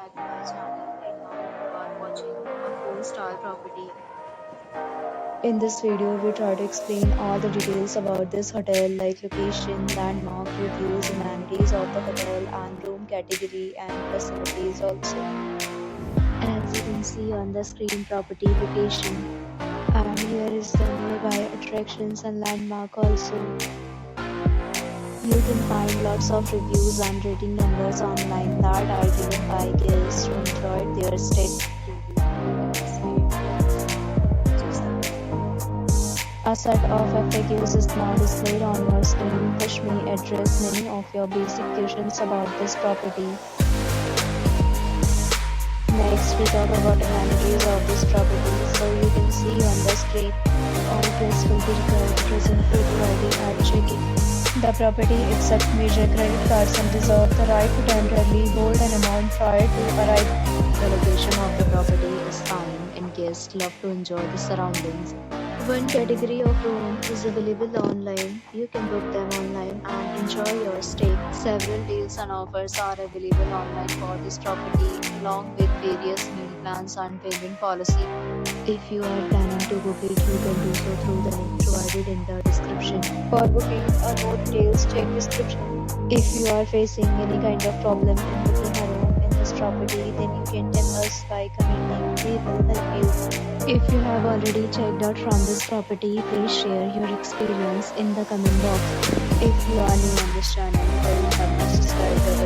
back to my channel. Right now you are watching a 4-star property. In this video, we try to explain all the details about this hotel like location, landmark, reviews, amenities of the hotel and room category and facilities also. As you can see on the screen, property location. And here is the nearby attractions and landmark also. You can find lots of reviews and rating numbers online that are given by guests who enjoyed their stay. A set of FAQs is now displayed on your screen, which may address many of your basic questions about this property. Next, we talk about amenities of this property. So you can see on the screen, all guests will be required to present photo ID at check-in. The property accepts major credit cards and reserves the right to temporarily hold an amount prior to arrival. The location of the property is fine and guests love to enjoy the surroundings. One category of room is available online. You can book them online and enjoy your stay. Several deals and offers are available online for this property, along with various meal plans and payment policy. If you are planning to book it, you can do so through the link provided in the description. For booking or more details, check description. If you are facing any kind of problem in booking a room in this property, then you can tell us by commenting. We will help you. If you have already checked out from this property, please share your experience in the comment box. If you are new on this channel or you have not subscribed yet,